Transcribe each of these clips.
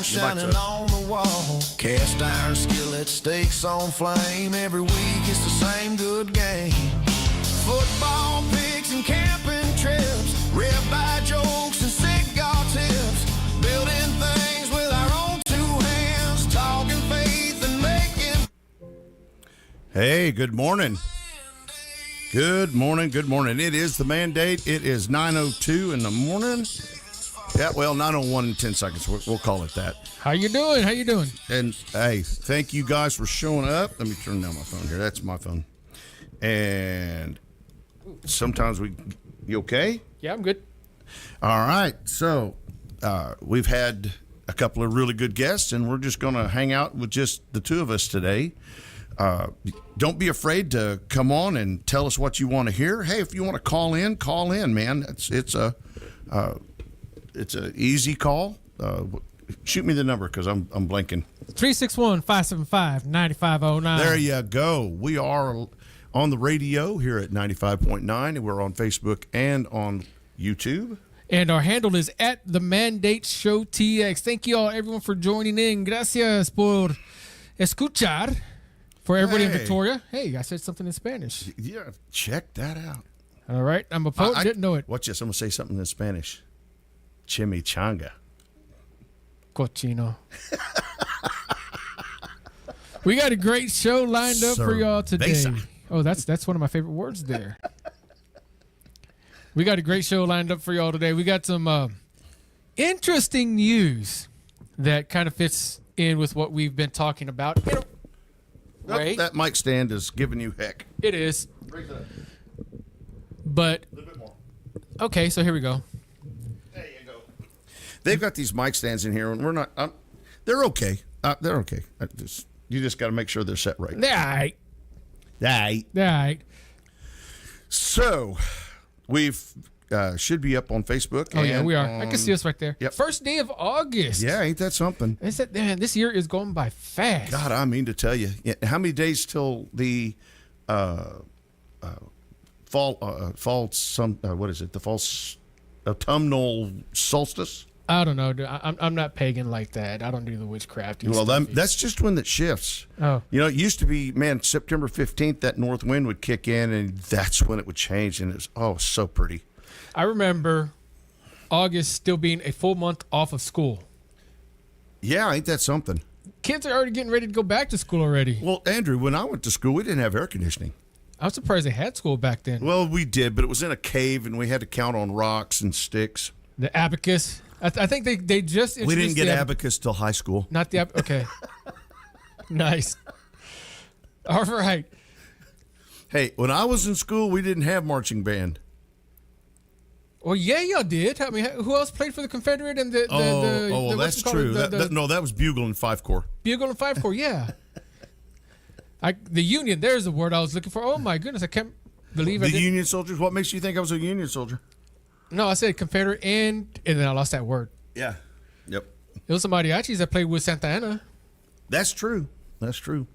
shining on the wall. Cast iron skillet, steaks on flame. Every week it's the same good game. Football picks and camping trips. Ribeye jokes and cigar tips. Building things with our own two hands. Talking faith and making. Hey, good morning. Good morning, good morning. It is the mandate. It is 9:02 in the morning. Yeah, well, 9:01 in 10 seconds. We'll call it that. How you doing? How you doing? And, hey, thank you guys for showing up. Let me turn down my phone here. That's my phone. And sometimes you okay? Yeah, I'm good. All right. So we've had a couple of really good guests, and we're just going to hang out with just the two of us today. Don't be afraid to come on and tell us what you want to hear. Hey, if you want to call in, man. It's a easy call. Shoot me the number because I'm blanking. 361-575-9509. There you go. We are on the radio here at 95.9, and we're on Facebook and on YouTube. And our handle is at the Mandate Show TX. Thank you all, everyone, for joining in. Gracias por escuchar. For everybody in Victoria, hey, I said something in Spanish. Yeah, check that out. All right, I'm a poet, didn't know it. Watch this, I'm going to say something in Spanish. Chimichanga. Cochino. We got a great show lined up for y'all today. Cerveza. Oh, that's one of my favorite words there. We got a great show lined up for y'all today. We got some interesting news that kind of fits in with what we've been talking about. Right? That mic stand is giving you heck. It is. Raise it up. But, A little bit more. okay, so here we go. There you go. They've got these mic stands in here, and we're not. They're okay. They're okay. You just got to make sure they're set right. All right. Right. All right. So, we've should be up on Facebook. Oh, yeah, we are. I can see us right there. Yep. First day of August. Yeah, ain't that something? Man, this year is going by fast. God, I mean to tell you. How many days till the fall? What is it? The fall autumnal solstice. I don't know, dude. I'm not pagan like that. I don't do the witchcraft. Well, that's just when it shifts. Oh. You know, it used to be, man, September 15th, that north wind would kick in, and that's when it would change, and it was so pretty. I remember August still being a full month off of school. Yeah, ain't that something? Kids are already getting ready to go back to school already. Well, Andrew, when I went to school, we didn't have air conditioning. I was surprised they had school back then. Well, we did, but it was in a cave, and we had to count on rocks and sticks. The abacus. I think they just We didn't introduced get the abacus till high school. Not the okay. Nice. All right. Hey, when I was in school, we didn't have marching band. Well, yeah, y'all did. I mean, who else played for the Confederate and the well, what's that's it called? true. The No, that was bugle and five corps. Bugle and Five Corps, yeah. The Union, there's the word I was looking for. Oh, my goodness, I can't believe I The did. Union soldiers. What makes you think I was a Union soldier? No, I said Confederate and then I lost that word. Yeah. Yep. It was some mariachis that played with Santa Ana. That's true. That's true.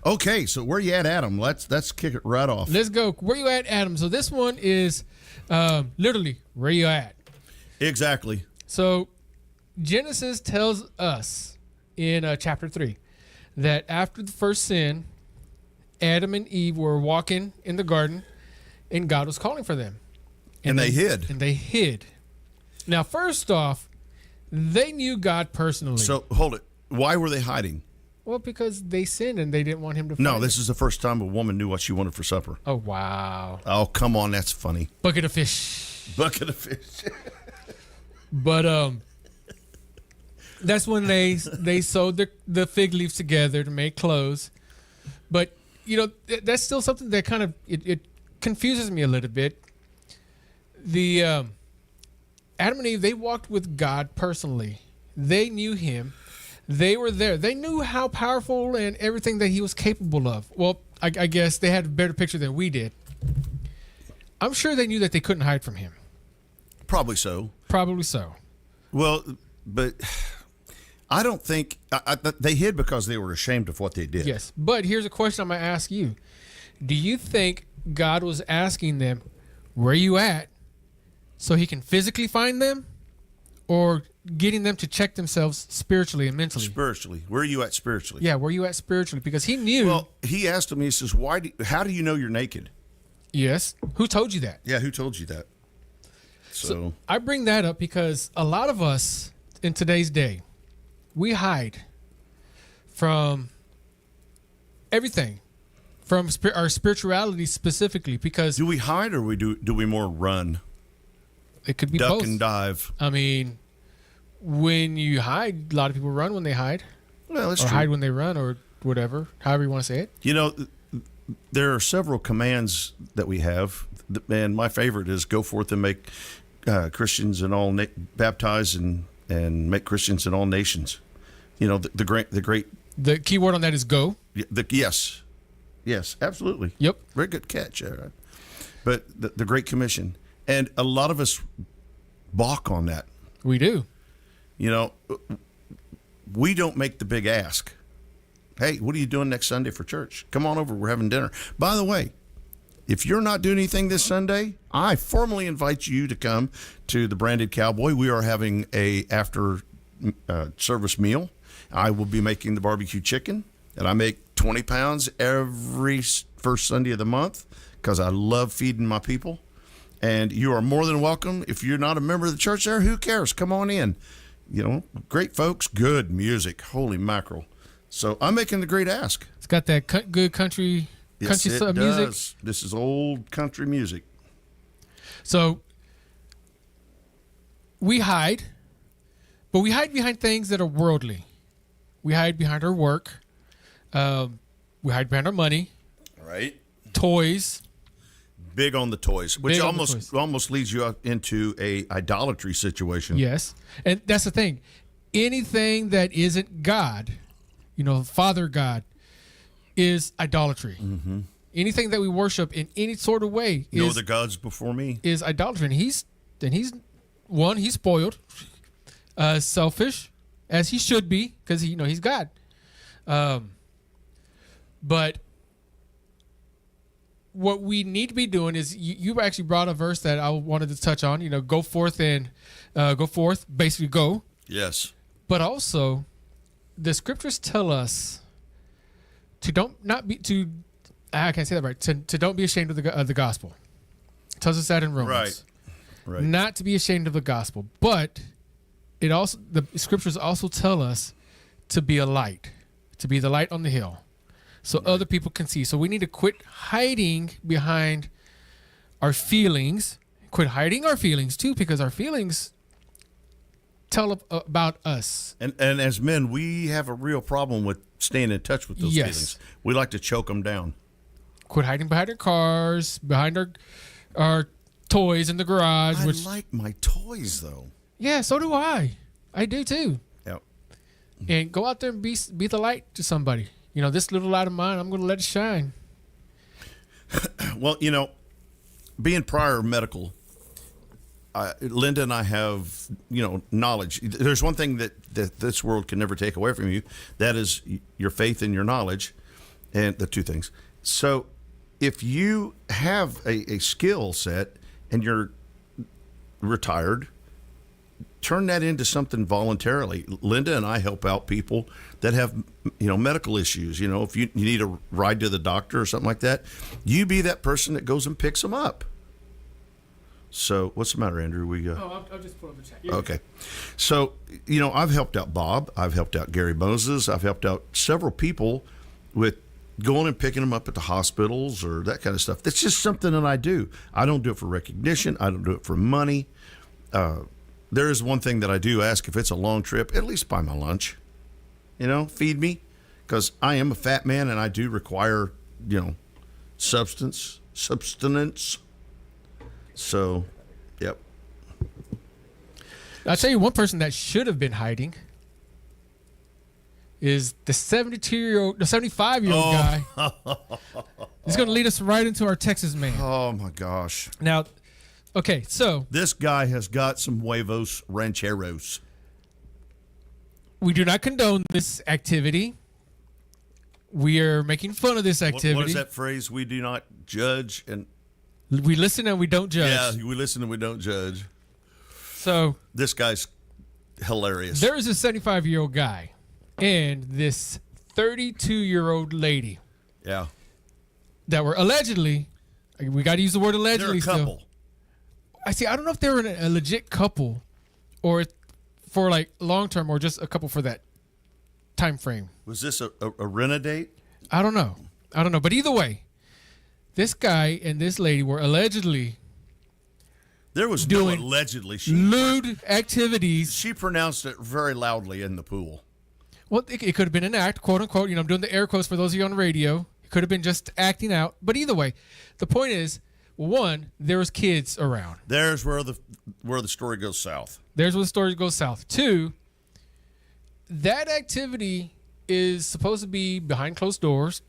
Okay, so where you at, Adam? Let's kick it right off. Let's go. Where you at, Adam? So this one is literally where you at. Exactly. So Genesis tells us in chapter 3 that after the first sin, Adam and Eve were walking in the garden and God was calling for them. And they hid. And they hid. Now, first off, they knew God personally. So, hold it. Why were they hiding? Well, because they sinned and they didn't want him to find No, this them. is the first time a woman knew what she wanted for supper. Oh, wow. Oh, come on. That's funny. Bucket of fish. Bucket of fish. But that's when they sewed the fig leaves together to make clothes. But, you know, that's still something that kind of, it confuses me a little bit. The Adam and Eve, they walked with God personally. They knew him. They were there. They knew how powerful and everything that he was capable of. Well, I guess they had a better picture than we did. I'm sure they knew that they couldn't hide from him. Probably so. Probably so. Well, but I don't think they hid because they were ashamed of what they did. Yes. But here's a question I'm going to ask you. Do you think God was asking them, where you at, so he can physically find them? Or getting them to check themselves spiritually and mentally. Spiritually, where are you at spiritually? Yeah, where you at spiritually? Because he knew. Well, he asked him. He says, how do you know you're naked? Yes. Who told you that? Yeah, who told you that? So I bring that up because a lot of us in today's day, we hide from everything, from our spirituality specifically, because do we hide or do we more run, it could be duck both. and dive? I mean, when you hide, a lot of people run when they hide, Well, that's or true. hide when they run, or whatever, however you want to say it. You know, there are several commands that we have, and my favorite is go forth and make Christians and all baptize and make Christians in all nations. You know, the great. The key word on that is go. Yes, absolutely. Yep. Very good catch. But the Great Commission, and a lot of us balk on that. We do. You know, we don't make the big ask. Hey, what are you doing next Sunday for church? Come on over. We're having dinner. By the way, if you're not doing anything this Sunday, I formally invite you to come to the Branded Cowboy. We are having a after service meal. I will be making the barbecue chicken, and I make 20 pounds every first Sunday of the month because I love feeding my people. And you are more than welcome. If you're not a member of the church there, who cares? Come on in. You know, great folks, good music. Holy mackerel. So I'm making the great ask. It's got that good country Yes, it music. does. This is old country music. So we hide, but we hide behind things that are worldly. We hide behind our work. We hide behind our money, Right. toys. Big on the toys, which Big on the toys. almost leads you up into a idolatry situation. Yes. And that's the thing. Anything that isn't God, Father God, is idolatry. Mm-hmm. Anything that we worship in any sort of way No other gods before me. is idolatry. And he's spoiled, selfish, as he should be, because he's God. But what we need to be doing is you actually brought a verse that I wanted to touch on. Go forth and go forth, basically go. Yes. But also, the scriptures tell us I can't say that right. To don't be ashamed of the gospel. It tells us that in Romans. Right. Not to be ashamed of the gospel, but the scriptures also tell us to be a light, to be the light on the hill, so other people can see. So we need to quit hiding behind our feelings, quit hiding our feelings too, because our feelings tell about us. And as men, we have a real problem with staying in touch with those Yes. feelings. We like to choke them down. Quit hiding behind our cars, behind our toys in the garage. I Which, like my toys, though. yeah, so do I. I do too. Yep. And go out there and be the light to somebody. This little light of mine, I'm going to let it shine. Well, being prior medical, Linda and I have, knowledge. There's one thing that this world can never take away from you. That is your faith and your knowledge, and the two things. So if you have a skill set and you're retired, turn that into something voluntarily. Linda and I help out people that have, medical issues. If you need a ride to the doctor or something like that, you be that person that goes and picks them up. So what's the matter, Andrew? I'll just pull up the chat. Okay. So, I've helped out Bob. I've helped out Gary Moses. I've helped out several people with going and picking them up at the hospitals or that kind of stuff. That's just something that I do. I don't do it for recognition. I don't do it for money. There is one thing that I do ask: if it's a long trip, at least buy my lunch. Feed me, because I am a fat man and I do require, sustenance. So, yep. I'll tell you one person that should have been hiding is the 75-year-old guy. He's going to lead us right into our Texas man. Oh my gosh. Now, okay, so This guy has got some huevos rancheros. we do not condone this activity. We are making fun of this activity. What is that phrase? We do not judge and We listen and we don't judge. yeah, we listen and we don't judge. So This guy's hilarious. There is a 75-year-old guy and this 32-year-old lady Yeah. that were allegedly, we got to use the word They're allegedly a couple. still. I don't know if they were a legit couple or for like long term or just a couple for that time frame. Was this a renegade? I don't know. But either way, this guy and this lady were allegedly There was Doing no allegedly. lewd activities. She pronounced it very loudly in the pool. Well, it could have been an act, quote unquote. I'm doing the air quotes for those of you on radio. It could have been just acting out. But either way, the point is, one, there was kids around. There's where the story goes south. There's where the story goes south. Two, that activity is supposed to be behind closed doors.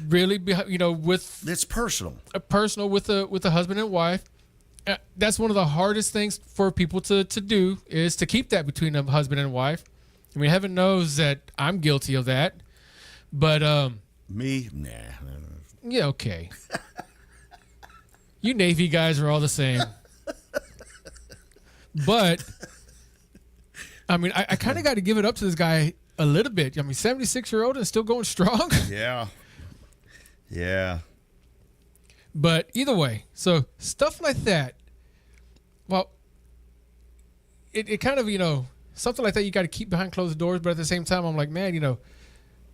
Really, with It's personal. a personal with a husband and wife. That's one of the hardest things for people to do is to keep that between a husband and wife. I mean, heaven knows that I'm guilty of that. But Me, nah. yeah, okay. You Navy guys are all the same. But I mean, I kind of got to give it up to this guy a little bit. I mean, 76-year-old and still going strong. Yeah. Yeah. But either way, so stuff like that, well, it kind of, something like that you got to keep behind closed doors. But at the same time, I'm like, man,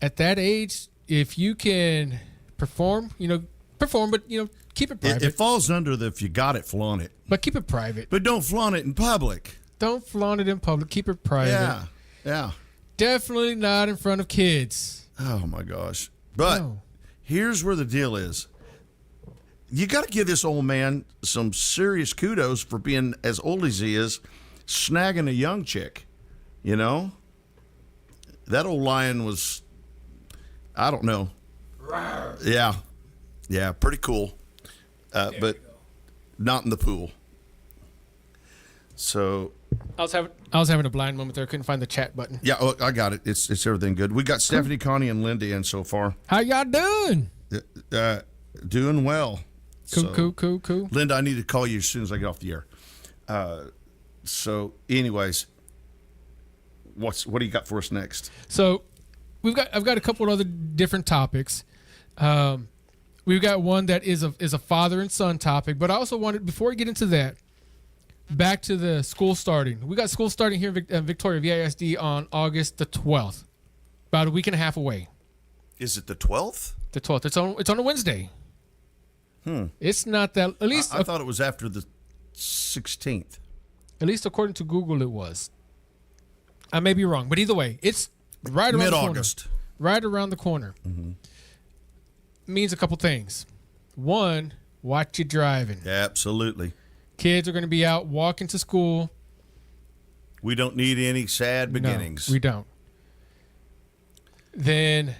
at that age, if you can perform, but, keep it private. It falls under the if you got it, flaunt it. But keep it private. But don't flaunt it in public. Don't flaunt it in public. Keep it private. Yeah. Yeah. Definitely not in front of kids. Oh, my gosh. But No. here's where the deal is. You got to give this old man some serious kudos for being as old as he is, snagging a young chick. That old lion was, I don't know. Yeah. Yeah, pretty cool. But not in the pool. So, I was having a blind moment there. I couldn't find the chat button. yeah, I got it. It's everything good. We got Stephanie, Connie, and Lindy in so far. How y'all doing? Doing well. Cool. Linda, I need to call you as soon as I get off the air. So, anyways, what do you got for us next? So, I've got a couple of other different topics. We've got one that is a father and son topic, but I also wanted, before we get into that, back to the school starting. We got school starting here in Victoria VISD on August the 12th, about a week and a half away. Is it the 12th? The 12th. It's on a Wednesday. It's not that. At least I thought it was after the 16th. At least according to Google, it was. I may be wrong, but either way, it's right around Mid-August. the corner. Right around the corner. Means a couple things. One, watch you driving. Absolutely. Kids are going to be out walking to school. We don't need any sad beginnings. No, we don't. Then,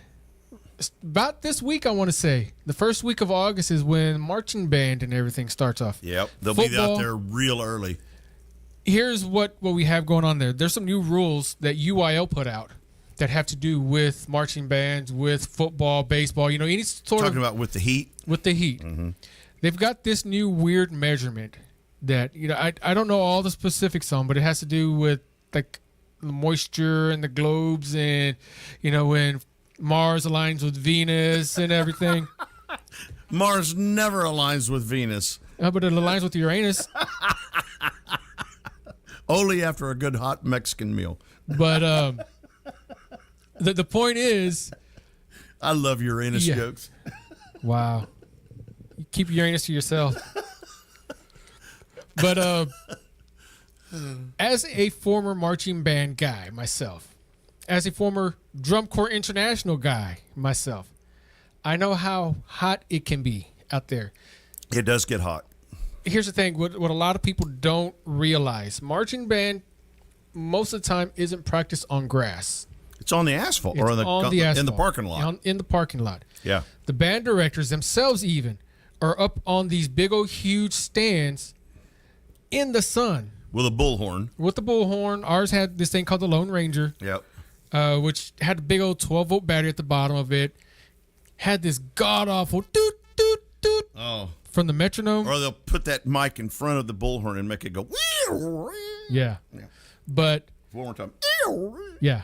about this week, I want to say, the first week of August is when marching band and everything starts off. Yep. They'll be Football. out there real early. Here's what we have going on there. There's some new rules that UIL put out that have to do with marching bands, with football, baseball, any sort Talking of about with the heat. with the heat. They've got this new weird measurement that, I don't know all the specifics on, but it has to do with like the moisture and the globes and, when Mars aligns with Venus and everything. Mars never aligns with Venus. But it aligns with Uranus. Only after a good hot Mexican meal. But the point is, I love Uranus Yeah. jokes. wow, you keep Uranus to yourself. But as a former marching band guy myself, as a former Drum Corps International guy myself, I know how hot it can be out there. It does get hot. Here's the thing, what a lot of people don't realize, marching band most of the time isn't practiced on grass. It's on the asphalt It's or in the asphalt, in the parking lot. In the parking lot. Yeah. The band directors themselves even are up on these big old huge stands in the sun With a bullhorn. with the bullhorn. Ours had this thing called the Lone Ranger, Yep. which had a big old 12-volt battery at the bottom of it. Had this god-awful doot, doot, doot Oh. from the metronome. Or they'll put that mic in front of the bullhorn and make it go. Yeah. But One more time. yeah,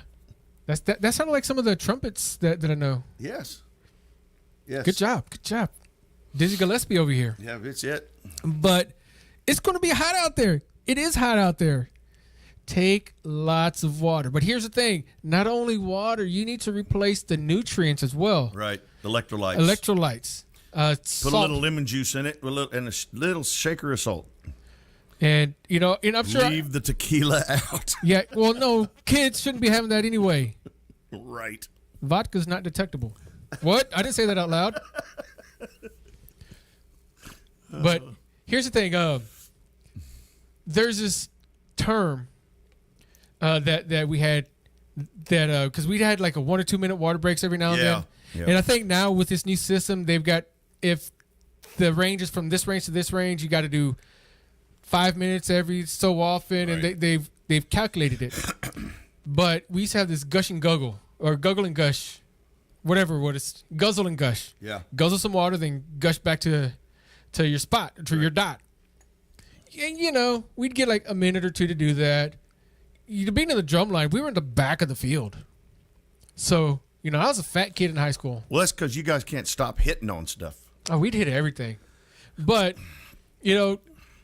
that sounded like some of the trumpets that I know. Yes. Yes. Good job, Dizzy Gillespie over here. Yeah, it's it. But it's going to be hot out there. It is hot out there. Take lots of water. But here's the thing: not only water, you need to replace the nutrients as well. Right. Electrolytes. Electrolytes. Put Salt. a little lemon juice in it and a little shaker of salt. And I'm sure. Leave the tequila out. Yeah. Well, no, kids shouldn't be having that anyway. Right. Vodka's not detectable. What? I didn't say that out loud. But here's the thing. There's this term that we had that because we had like a 1 or 2 minute water breaks every now and then. Yeah. And I think now with this new system, they've got, if the range is from this range to this range, you got to do 5 minutes every so often, Right. and they've calculated it. But we used to have this gush and guggle, or guggle and gush, whatever what it's guzzle and gush. Yeah. Guzzle some water, then gush back to your spot, to your dot. And we'd get like a minute or two to do that. Being in the drum line, we were in the back of the field, so I was a fat kid in high school. Well, that's because you guys can't stop hitting on stuff. Oh, we'd hit everything, but when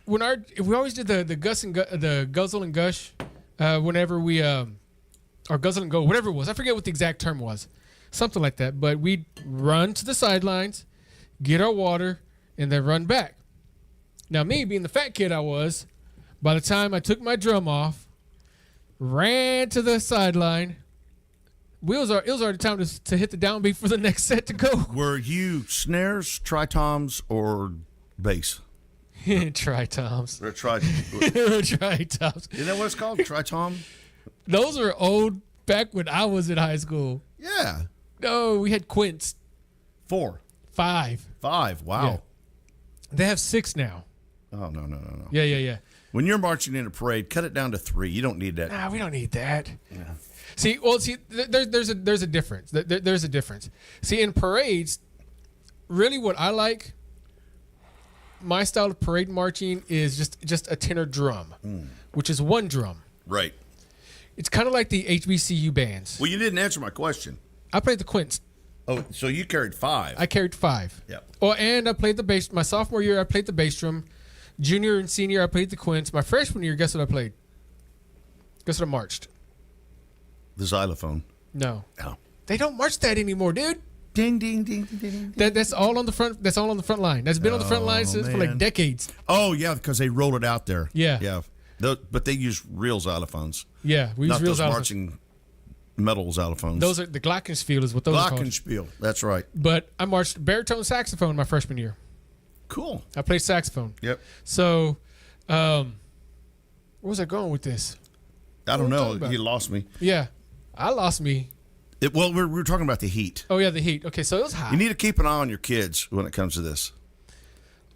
we always did the guzzle and gush, whenever we or guzzle and go, whatever it was, I forget what the exact term was, something like that. But we'd run to the sidelines, get our water, and then run back. Now, me being the fat kid I was, by the time I took my drum off, ran to the sideline. It was already time to hit the downbeat for the next set to go. Were you snares, tri-toms, or bass? Tri-toms. Or Tri-toms. Isn't that what it's called? Tri-tom? Those were old back when I was in high school. Yeah. No, we had quints. 4. 5. 5. Wow. Yeah. They have 6 now. Oh, no. Yeah. When you're marching in a parade, cut it down to 3. You don't need that. Nah, we don't need that. Yeah. See, there's a difference. There's a difference. See, in parades, really what I like, my style of parade marching is just a tenor drum, which is one drum. Right. It's kind of like the HBCU bands. Well, you didn't answer my question. I played the quints. Oh, so you carried 5. I carried 5. Yep. Oh, and I played the bass. My sophomore year, I played the bass drum. Junior and senior, I played the quints. My freshman year, guess what I played? Guess what I marched? The xylophone. No. Oh. They don't march that anymore, dude. Ding, ding, ding, ding, ding. That's all on the front. That's all on the front line. That's been on the front line for like man. decades. Oh, yeah, because they roll it out there. Yeah. Yeah. But they use real xylophones. Yeah, we use Not real those xylophones. marching metal xylophones. Those are the glockenspiel is what those are called. Glockenspiel. That's right. But I marched baritone saxophone my freshman year. Cool. I played saxophone. Yep. So, where was I going with this? I don't What are we know. talking about? You lost me. Yeah, I lost me. Well, we were talking about the heat. Oh yeah, the heat. Okay, so it was hot. You need to keep an eye on your kids when it comes to this.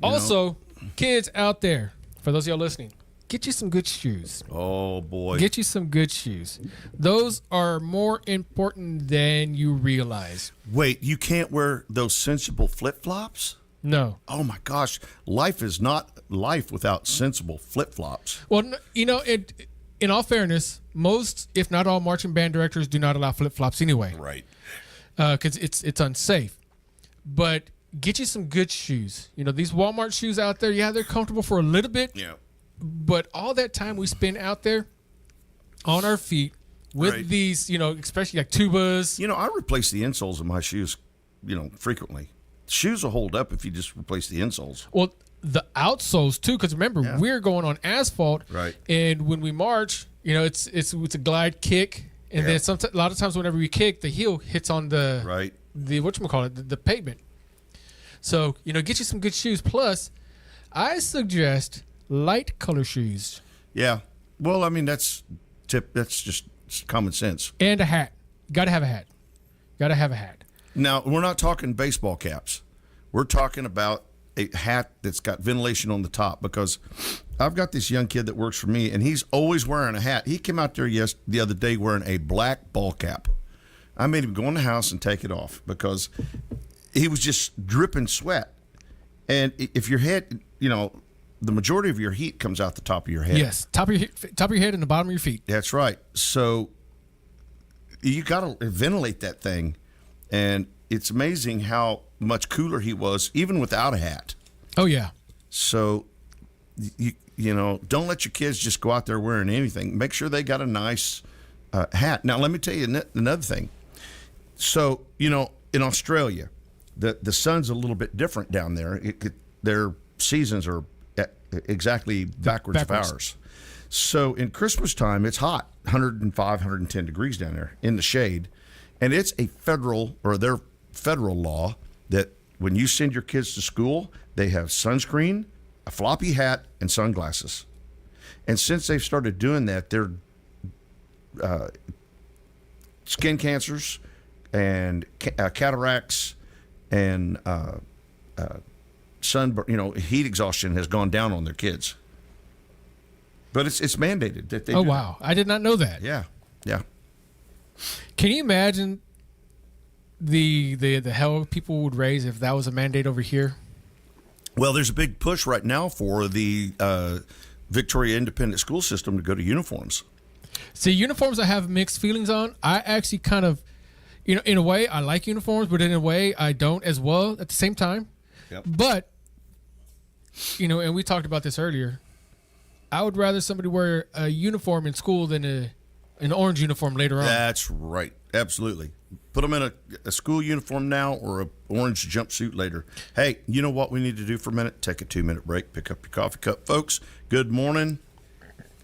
Also, kids out there, for those of y'all listening, get you some good shoes. Oh, boy. Get you some good shoes. Those are more important than you realize. Wait, you can't wear those sensible flip-flops? No. Oh, my gosh. Life is not life without sensible flip-flops. Well, in all fairness, most, if not all, marching band directors do not allow flip-flops anyway. Right. Because it's unsafe. But get you some good shoes. These Walmart shoes out there, yeah, they're comfortable for a little bit. Yeah. But all that time we spend out there on our feet with Right. these, especially like tubas. I replace the insoles of my shoes, frequently. Shoes will hold up if you just replace the insoles. Well, the outsoles too, because remember, Yeah. we're going on asphalt. Right. And when we march, it's a glide kick. And Yeah. then a lot of times whenever we kick, the heel hits on the Right. the pavement. So, get you some good shoes. Plus, I suggest light color shoes Yeah. Well, I mean, that's just common sense. and a hat. Got to have a hat. Got to have a hat. Now, we're not talking baseball caps. We're talking about a hat that's got ventilation on the top, because I've got this young kid that works for me, and he's always wearing a hat. He came out there the other day wearing a black ball cap. I made him go in the house and take it off because he was just dripping sweat. And if your head, the majority of your heat comes out the top of your head. Yes, top of your head and the bottom of your feet. That's right. So you got to ventilate that thing, and it's amazing how much cooler he was even without a hat. Oh yeah. So you know, don't let your kids just go out there wearing anything. Make sure they got a nice hat. Now, let me tell you another thing. So, you know, in Australia, the sun's a little bit different down there. Their seasons are exactly backwards of ours. So in Christmas time, it's hot, 105, 110 degrees down there in the shade. And it's their federal law that when you send your kids to school, they have sunscreen, a floppy hat, and sunglasses. And since they've started doing that, their skin cancers and cataracts and heat exhaustion has gone down on their kids. But it's mandated that they do wow. I did not know that. that. Yeah. Can you imagine the hell people would raise if that was a mandate over here? Well, there's a big push right now for the Victoria Independent School System to go to uniforms. See, uniforms I have mixed feelings on. I actually kind of, you know, in a way I like uniforms, but in a way I don't as well at the same time. Yep. But, you know, and we talked about this earlier, I would rather somebody wear a uniform in school than an orange uniform later on. That's right. Absolutely. Put them in a school uniform now or a orange jumpsuit later. Hey, you know what we need to do for a minute? Take a 2-minute break. Pick up your coffee cup. Folks, good morning.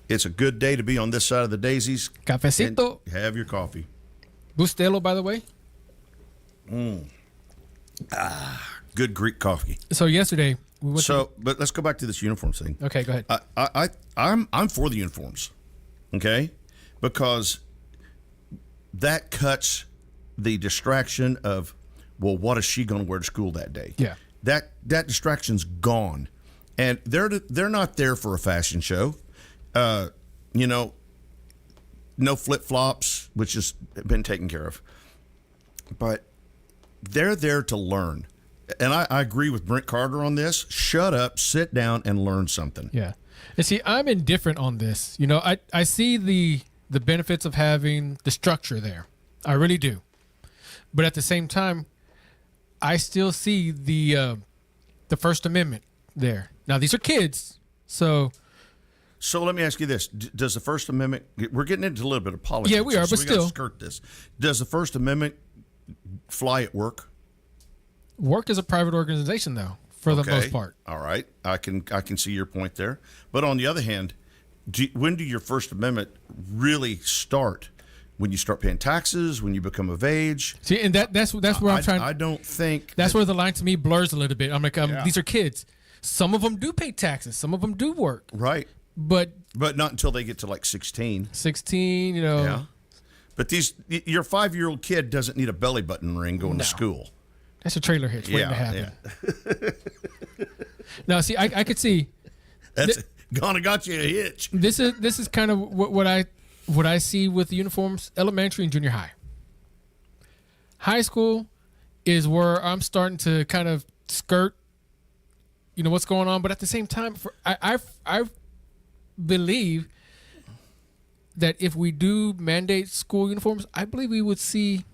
It's a good day to be on this side of the daisies. Cafecito. And have your coffee. Bustelo, by the way. Good Greek coffee. So yesterday we went But let's go back to this uniform thing. Okay, go ahead. I'm for the uniforms, okay? Because that cuts the distraction of, well, what is she going to wear to school that day? Yeah. That distraction's gone, and they're not there for a fashion show. You know, no flip flops, which has been taken care of, but they're there to learn. And I agree with Brent Carter on this. Shut up, sit down, and learn something. Yeah. And see, I'm indifferent on this. You know, I see the benefits of having the structure there. I really do. But at the same time, I still see the First Amendment there. Now, these are kids, so let me ask you this: does the First Amendment? We're getting into a little bit of politics. Yeah, we are, so but we gotta still. skirt this. Does the First Amendment fly at work? work is a private organization, though, for the most part. All right, I can see your point there. But on the other hand, when do your First Amendment really start? When you start paying taxes, when you become of age. See, and that's where I'm trying. I don't think that's where the line to me blurs a little bit. I'm like, these are kids. Some of them do pay taxes. Some of them do work. Right. But not until they get to like 16. 16, you know. Yeah. But your 5-year-old kid doesn't need a belly button ring going to school. That's a trailer hitch waiting to happen. Yeah. Now, see, I could see. That's gonna got you a hitch. This is kind of what I see with uniforms, elementary and junior high. High school is where I'm starting to kind of skirt, what's going on. But at the same time, I believe that if we do mandate school uniforms, I believe we would see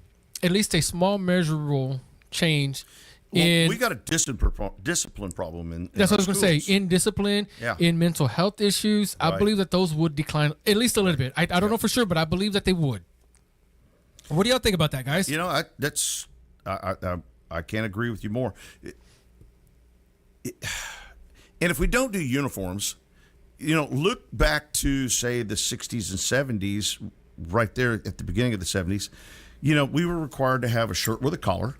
at least a small measurable change. We got a discipline problem in that's what I was going to schools. say. In discipline, in mental health issues, I believe that those would decline at least a little bit. I don't know for sure, but I believe that they would. What do y'all think about that, guys? I can't agree with you more. And if we don't do uniforms, look back to, say, the 60s and 70s, right there at the beginning of the 70s. We were required to have a shirt with a collar,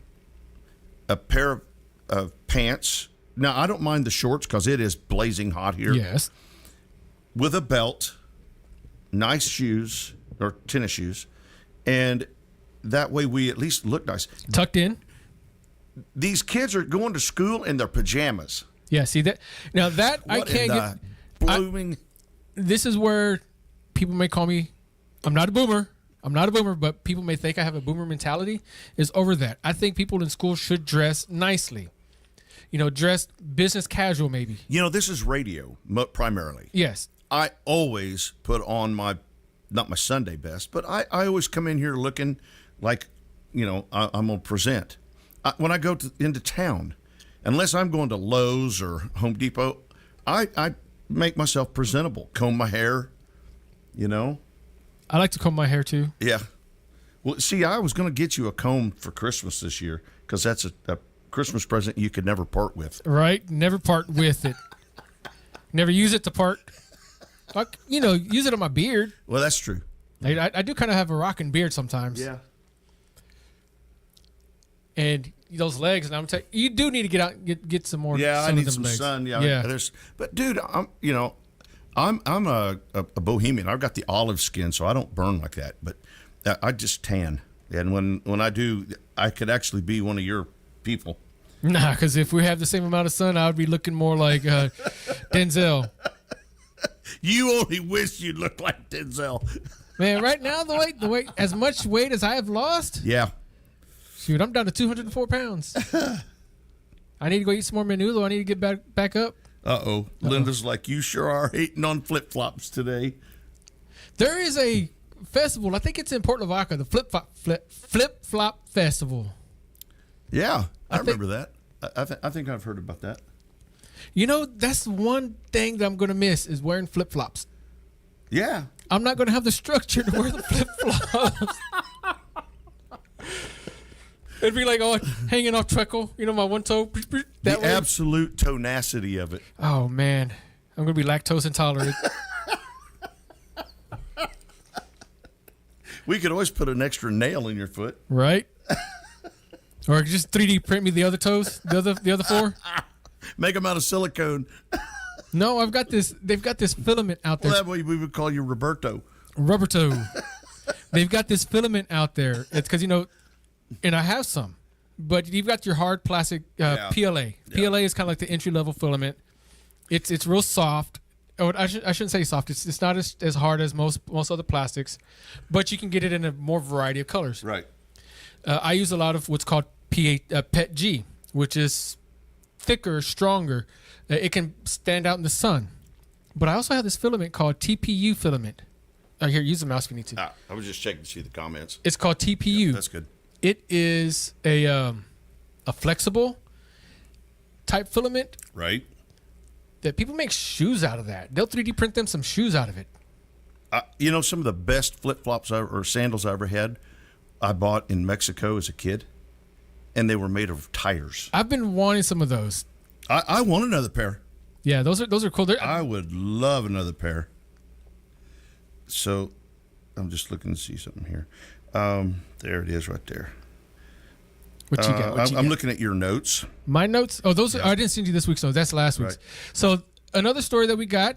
a pair of pants. Now, I don't mind the shorts because it is blazing hot here. Yes. With a belt, nice shoes or tennis shoes, and that way we at least look nice. Tucked in. These kids are going to school in their pajamas. Yeah, see that? Now that I What in can't the get. blooming. This is where people may call me. I'm not a boomer, but people may think I have a boomer mentality. Is over that. I think people in school should dress nicely. dressed business casual maybe. This is radio primarily. Yes. I always put on not my Sunday best, but I always come in here looking like, I'm going to present. When I go into town, unless I'm going to Lowe's or Home Depot, I make myself presentable, comb my hair, I like to comb my hair too. Yeah. Well, see, I was going to get you a comb for Christmas this year because that's a Christmas present you could never part with. Right? Never part with it. Never use it to part. Use it on my beard. Well, that's true. I do kind of have a rocking beard sometimes. Yeah. And those legs, and I'm telling you do need to get out and get some more. Yeah, I of need them some legs. sun. Yeah. Yeah. But dude, I'm a bohemian. I've got the olive skin, so I don't burn like that. But I just tan, and when I do, I could actually be one of your people. Nah, because if we have the same amount of sun, I would be looking more like Denzel. You only wish you looked like Denzel. Man, right now the weight, as much weight as I have lost. Yeah. Shoot, I'm down to 204 pounds. I need to go eat some more menudo. I need to get back up. Uh-oh. Linda's like, you sure are hating on flip-flops today. There is a festival. I think it's in Port Lavaca, the Flip Flop Festival. Yeah, I remember that. I think I've heard about that. That's one thing that I'm going to miss is wearing flip-flops. Yeah. I'm not going to have the structure to wear the flip-flops. It'd be like, hanging off treacle, my one toe. The absolute tenacity of it. Oh, man. I'm going to be lactose intolerant. We could always put an extra nail in your foot. Right? Or just 3D print me the other toes, the other four. Make them out of silicone. No, I've got this. They've got this filament out there. Well, that way we would call you Roberto. Rubber toe. They've got this filament out there. It's because, and I have some, but you've got your hard plastic PLA. PLA is kind of like the entry level filament. It's real soft. Oh, I shouldn't say soft. It's not as hard as most other plastics, but you can get it in a more variety of colors. Right. I use a lot of what's called PET G, which is thicker, stronger. It can stand out in the sun. But I also have this filament called TPU filament. Here, use the mouse if you need to. I was just checking to see the comments. It's called TPU. Yeah, that's good. It is a flexible type filament. Right. That people make shoes out of that. They'll 3D print them some shoes out of it. Some of the best flip-flops or sandals I ever had, I bought in Mexico as a kid, and they were made of tires. I've been wanting some of those. I want another pair. Yeah, those are cool. I would love another pair. So, I'm just looking to see something here. There it is right there. What you got? I'm looking at your notes. My notes? Oh, those. I didn't send you this week's notes. That's last week's. Right. So another story that we got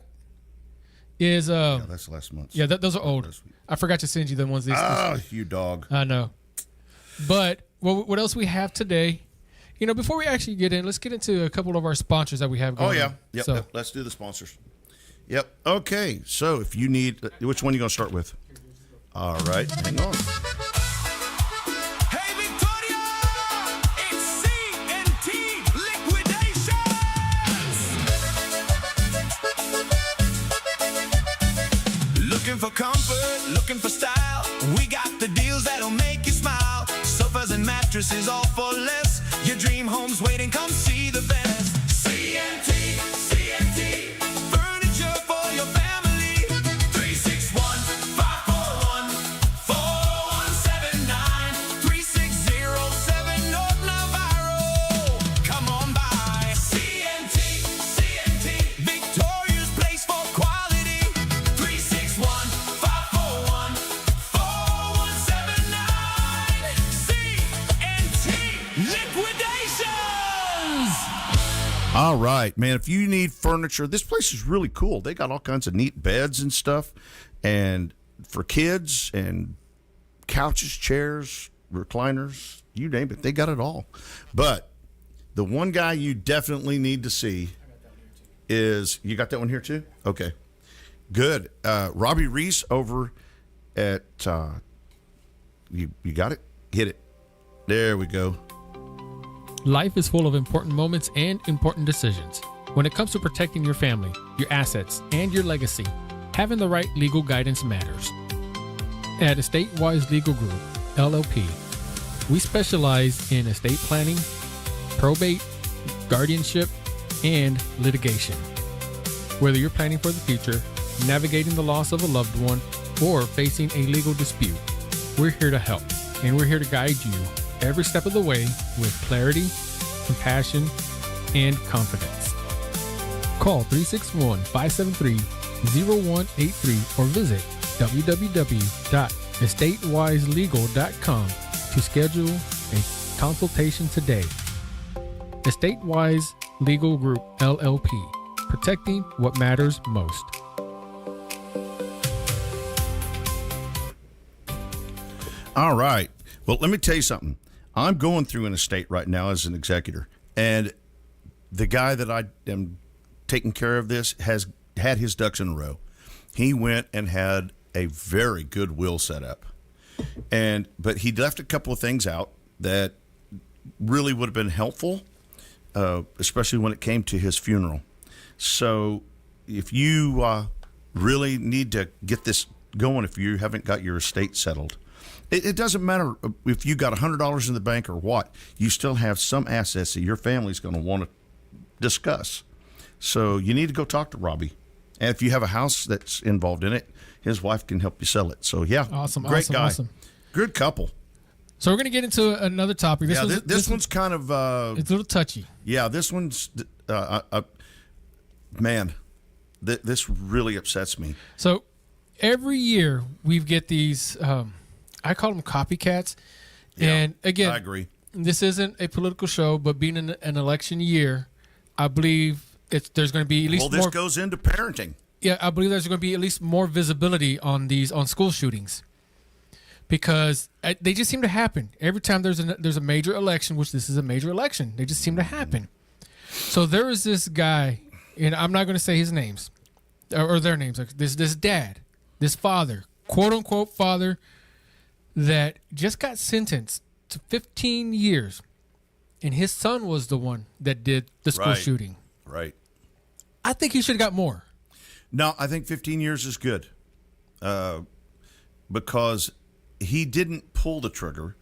is Yeah, that's last month's. yeah, those are old. I forgot to send you the ones. You dog. I know. But what else we have today? Before we actually get in, let's get into a couple of our sponsors that we have going. Oh yeah. on. Yep, So, yep. Let's do the sponsors. Yep. Okay. So if you need, which one are you going to start with? All right. Hang on. Hey Victoria, it's C&T Liquidations. Looking for comfort, looking for style. We got the deals that'll make you smile. Sofas and mattresses all for less. Your dream home's waiting, come see the best. C&T Furniture for your family. 361-541-4179. 3607 North Navarro. Come on by. C&T Victoria's place for quality. 361-541-4179. C&T Liquidations. All right, man. If you need furniture, this place is really cool. They got all kinds of neat beds and stuff, and for kids and couches, chairs, recliners, you name it. They got it all. But the one guy you definitely need to see is, you got that one here too? Okay, good. Robbie Reese over at you got it? Hit it. There we go. Life is full of important moments and important decisions. When it comes to protecting your family, your assets, and your legacy, having the right legal guidance matters. At Estate Wise Legal Group, LLP, we specialize in estate planning, probate, guardianship, and litigation. Whether you're planning for the future, navigating the loss of a loved one, or facing a legal dispute, we're here to help, and we're here to guide you every step of the way with clarity, compassion, and confidence. Call 361-573-0183 or visit www.estatewiselegal.com to schedule a consultation today. Estate Wise Legal Group, LLP, protecting what matters most. All right. Well, let me tell you something. I'm going through an estate right now as an executor, and the guy that I am taking care of this has had his ducks in a row. He went and had a very good will set up, but he left a couple of things out that really would have been helpful, especially when it came to his funeral. So if you really need to get this going, if you haven't got your estate settled, it doesn't matter if you got $100 in the bank or what, you still have some assets that your family's going to want to discuss. So you need to go talk to Robbie. And if you have a house that's involved in it, his wife can help you sell it. So yeah, great guy. Awesome. Good couple. So we're going to get into another topic. This one's kind of it's a little touchy. Yeah, this one's man, this really upsets me. So every year we get these I call them copycats. Yeah, and again, I agree. This isn't a political show, but being an election year, I believe there's going to be at least this goes into parenting. Yeah, I believe there's going to be at least more visibility on school shootings, because they just seem to happen every time there's a major election, which this is a major election. They just seem to happen. So there is this guy, and I'm not going to say his names or their names. Like this dad, this father, quote unquote father, that just got sentenced to 15 years, and his son was the one that did the school shooting. Right. I think he should have got more. No, I think 15 years is good, because he didn't pull the trigger.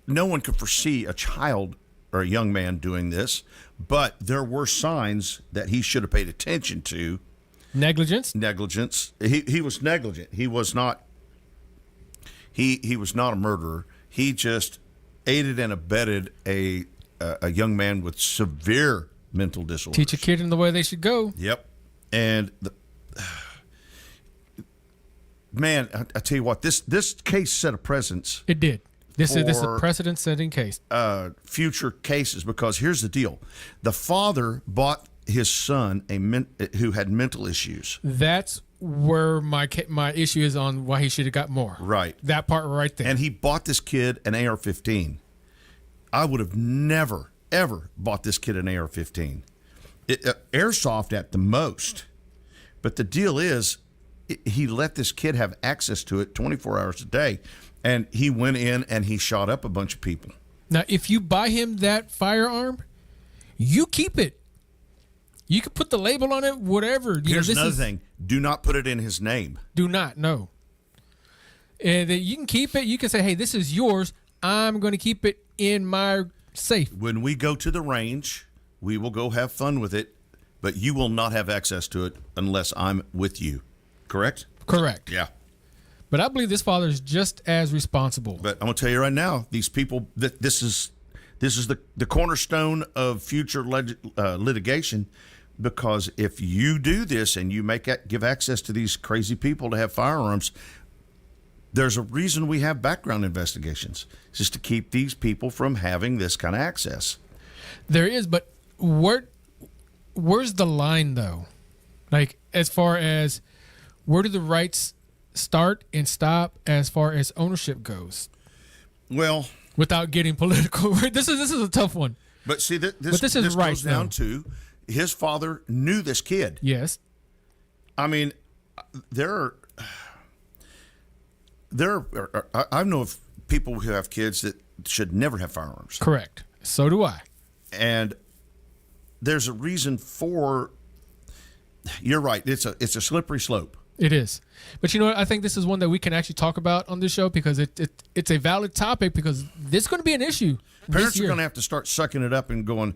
No one could foresee a child or a young man doing this, but there were signs that he should have paid attention to. Negligence. He was negligent. He was not. He was not a murderer. He just aided and abetted a young man with severe mental disorders. Teach a kid in the way they should go. Yep. And man, I tell you what, this case set a precedent. It did. This is a precedent-setting case. Future cases, because here's the deal: the father bought his son who had mental issues. That's where my issue is on why he should have got more. Right. That part right there. And he bought this kid an AR-15. I would have never, ever bought this kid an AR-15. Airsoft at the most. But the deal is, he let this kid have access to it 24 hours a day, and he went in and he shot up a bunch of people. Now, if you buy him that firearm, you keep it. You can put the label on it, whatever. Here's another thing. Do not put it in his name. Do not, no. And then you can keep it. You can say, hey, this is yours. I'm going to keep it in my safe. When we go to the range, we will go have fun with it, but you will not have access to it unless I'm with you. Correct? Correct. Yeah. But I believe this father is just as responsible. But I'm going to tell you right now, these people, this is the cornerstone of future litigation, because if you do this and you give access to these crazy people to have firearms, there's a reason we have background investigations. It's just to keep these people from having this kind of access. There is, but where's the line, though? Like, as far as where do the rights start and stop as far as ownership goes? Well, without getting political, this is a tough one. But see, this goes down to his father knew this kid. Yes. I mean, I know of people who have kids that should never have firearms. Correct. So do I. And there's a reason for. You're right. It's a slippery slope. It is. But you know what? I think this is one that we can actually talk about on this show because it's a valid topic because this is going to be an issue. Parents are going to have to start sucking it up and going,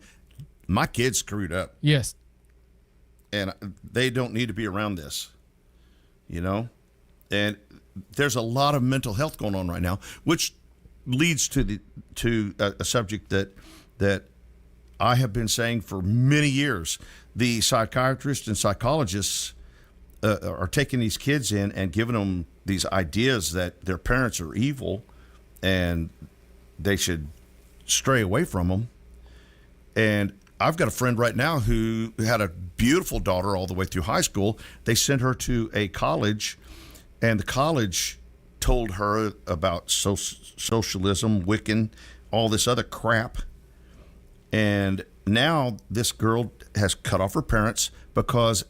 my kid's screwed up. Yes. And they don't need to be around this, you know? And there's a lot of mental health going on right now, which leads to a subject that I have been saying for many years. The psychiatrists and psychologists are taking these kids in and giving them these ideas that their parents are evil and they should stray away from them. And I've got a friend right now who had a beautiful daughter all the way through high school. They sent her to a college, and the college told her about socialism, Wiccan, all this other crap. And now this girl has cut off her parents because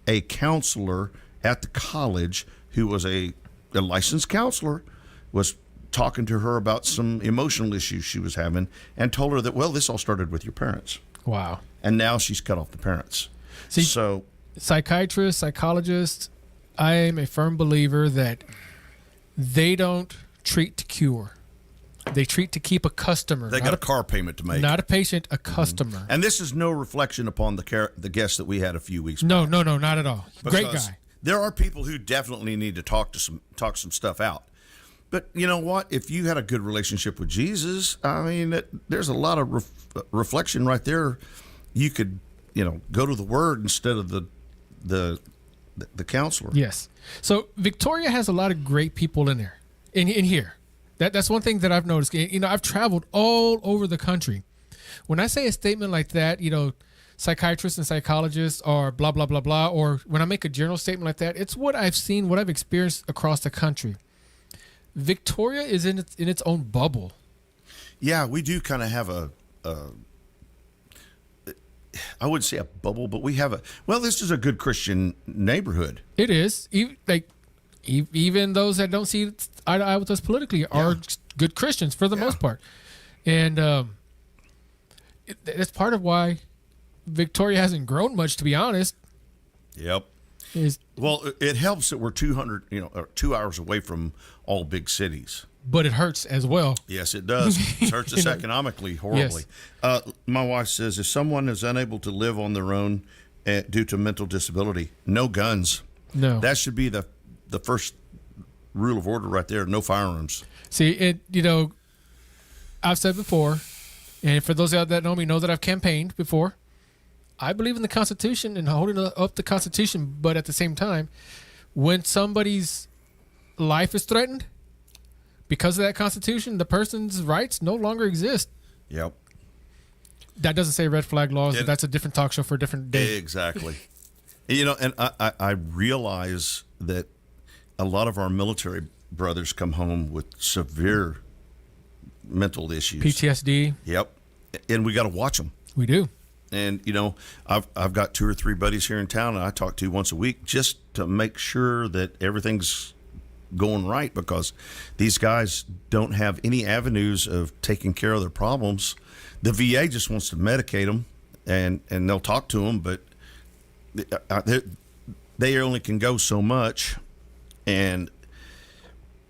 a counselor at the college who was a licensed counselor was talking to her about some emotional issues she was having and told her that, well, this all started with your parents. Wow. And now she's cut off the parents. See, so psychiatrists, psychologists, I am a firm believer that they don't treat to cure. They treat to keep a customer. they got a car payment to make. Not a patient, a customer. And this is no reflection upon the guest that we had a few weeks back. No, not at all. Great Because guy. There are people who definitely need to talk some stuff out. But you know what? If you had a good relationship with Jesus, I mean, there's a lot of reflection right there. You could, go to the Word instead of the counselor. Yes. So Victoria has a lot of great people in there, in here. That's one thing that I've noticed. I've traveled all over the country. When I say a statement like that, psychiatrists and psychologists are blah, blah, blah, blah, or when I make a general statement like that, it's what I've seen, what I've experienced across the country. Victoria is in its own bubble. Yeah, we do kind of have I wouldn't say a bubble, but we have this is a good Christian neighborhood. It is. Even those that don't see eye to eye with us politically are good Christians for the most part. And that's part of why Victoria hasn't grown much, to be honest. Yep. Well, it helps that we're 2 hours away from all big cities. But it hurts as well. Yes, it does. It hurts us economically horribly. Yes. My wife says if someone is unable to live on their own due to mental disability, no guns. No. That should be the first rule of order right there. No firearms. See, I've said before, and for those out that know me know that I've campaigned before, I believe in the Constitution and holding up the Constitution, but at the same time, when somebody's life is threatened because of that Constitution, the person's rights no longer exist. Yep. That doesn't say red flag laws, but that's a different talk show for a different day. Exactly. And I realize that a lot of our military brothers come home with severe mental issues. PTSD. Yep. And we got to watch them. We do. And, I've got 2 or 3 buddies here in town that I talk to once a week just to make sure that everything's going right, because these guys don't have any avenues of taking care of their problems. The VA just wants to medicate them, and they'll talk to them, but they only can go so much. And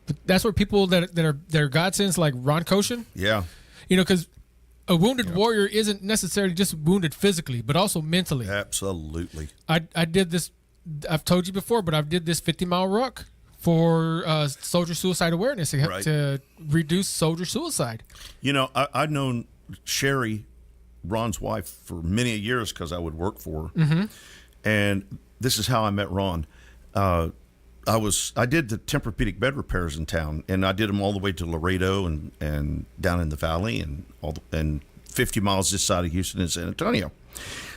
But that's where people that are godsends like Ron Koshin, yeah, because a wounded warrior isn't necessarily just wounded physically, but also mentally. absolutely. I did this. I've told you before, but I did this 50-mile ruck for soldier suicide awareness to reduce soldier suicide. I've known Sherry, Ron's wife, for many years because I would work for her. Mm-hmm. And this is how I met Ron. I did the Tempur-Pedic bed repairs in town, and I did them all the way to Laredo and down in the valley and 50 miles this side of Houston and San Antonio.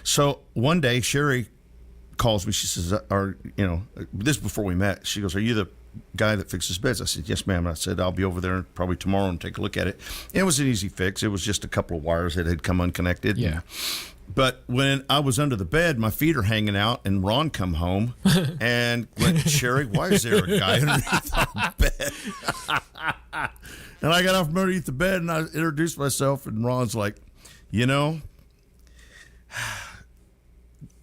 So one day Sherry calls me. She says, this is before we met. She goes, "Are you the guy that fixes beds?" I said, "Yes, ma'am." I said, "I'll be over there probably tomorrow and take a look at it." And it was an easy fix. It was just a couple of wires that had come unconnected. Yeah. But when I was under the bed, my feet are hanging out, and Ron come home and went, Sherry, why is there a guy underneath our bed? And I got off from underneath the bed, and I introduced myself, and Ron's like, you know,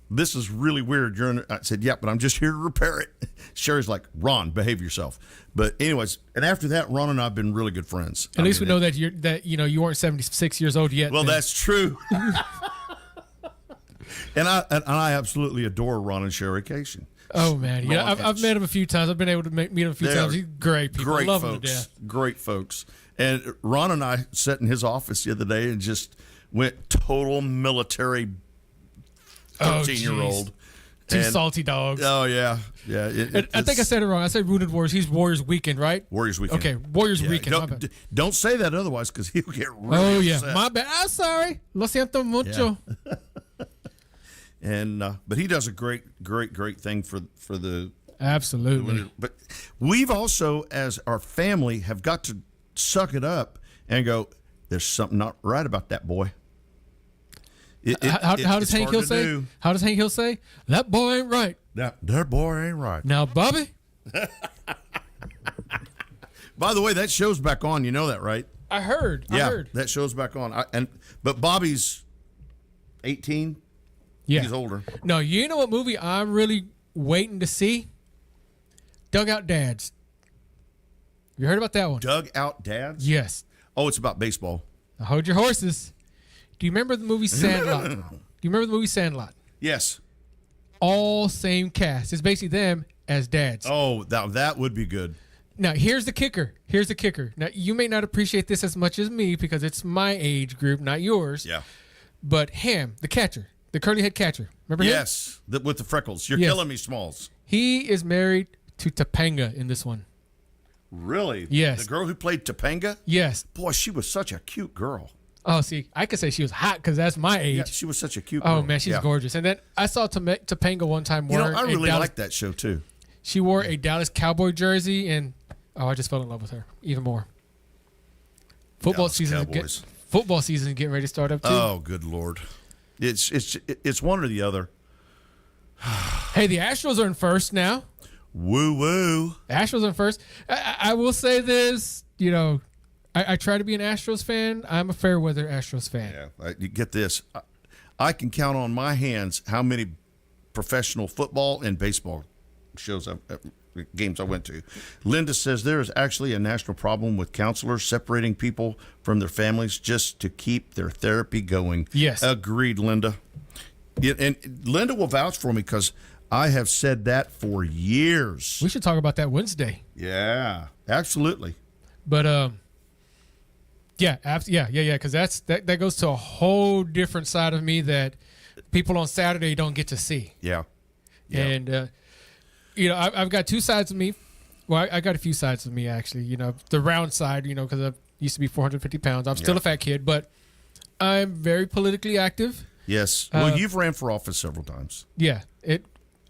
this is really weird. I said, yeah, but I'm just here to repair it. Sherry's like, Ron, behave yourself. But anyways, and after that, Ron and I have been really good friends. At least we know that you weren't 76 years old yet. Well, then. that's true. And I absolutely adore Ron and Sherry Cation. Oh man, yeah, I've met him a few times. I've been able to meet him a few times. He's great people. Great Love folks. him to death. Great folks. And Ron and I sat in his office the other day and just went total military 13-year-old. Two salty dogs. Oh yeah, yeah. I think I said it wrong. I said Wounded Warriors. He's Warriors Weekend, right? Warriors Weekend. Okay, Warriors Weekend. My bad. Don't say that otherwise, because he'll get really upset. My bad. I'm sorry. Lo siento mucho. Yeah. And but he does a great thing for the Absolutely. But we've also, as our family, have got to suck it up and go, there's something not right about that boy. How does Hank Hill say? How does Hank Hill say? That boy ain't right. That boy ain't right. Now, Bobby. By the way, that show's back on. You know that, right? I heard. That show's back on. But Bobby's 18. Yeah, he's older. No, you know what movie I'm really waiting to see? Dugout Dads. You heard about that one? Dugout Dads? Yes. Oh, it's about baseball. Now hold your horses. Do you remember the movie Sandlot? Yes. All same cast. It's basically them as dads. Oh, that would be good. Now, here's the kicker. Now, you may not appreciate this as much as me because it's my age group, not yours. Yeah. But Ham, the catcher, the curly-head catcher. Remember him? Yes, with the freckles. You're killing me, Smalls. He is married to Topanga in this one. Really? Yes. The girl who played Topanga? Yes. Boy, she was such a cute girl. Oh, see, I could say she was hot because that's my age. Yeah, she was such a cute girl. Oh, man, she's gorgeous. And then I saw Topanga one time wearing I really liked that show, too. She wore a Dallas Cowboy jersey, and, I just fell in love with her even more. Football season is getting ready to start up, too. Oh, good Lord. It's one or the other. Hey, the Astros are in first now. Woo-woo. Astros are in first. I will say this, I try to be an Astros fan. I'm a fair weather Astros fan. Yeah, you get this. I can count on my hands how many professional football and baseball games I went to. Linda says there is actually a national problem with counselors separating people from their families just to keep their therapy going. Yes. Agreed, Linda. And Linda will vouch for me because I have said that for years. We should talk about that Wednesday. Yeah, absolutely. But yeah, because that goes to a whole different side of me that people on Saturday don't get to see. Yeah. And I've got two sides of me. Well, I got a few sides of me actually. The round side, because I used to be 450 pounds. I'm still a fat kid, but I'm very politically active. Yes. Well, you've ran for office several times. Yeah.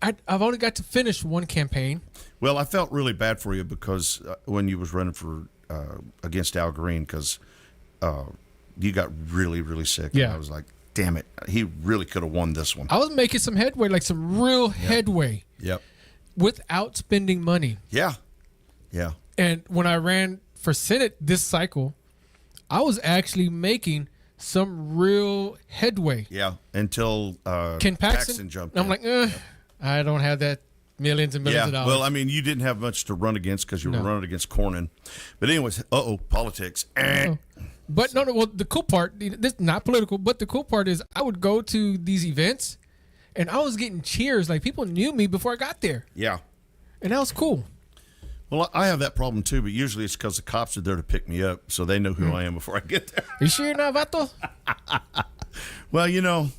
I've only got to finish one campaign. Well, I felt really bad for you because when you was running for against Al Green, because you got really, really sick. Yeah. And I was like, damn it, he really could have won this one. I was making some headway, like some real headway. Yep. Without spending money. Yeah. Yeah. And when I ran for Senate this cycle, I was actually making some real headway. Yeah. Until Ken Paxton jumped I'm in. like, I don't have that millions and millions of dollars. Well, I mean, you didn't have much to run against because you were running against Cornyn. But anyways, politics. But no, well, the cool part, this is not political, but the cool part is I would go to these events and I was getting cheers. Like, people knew me before I got there. Yeah. And that was cool. Well, I have that problem too, but usually it's because the cops are there to pick me up, so they know who I am before I get there. You sure you're not Vato? Well,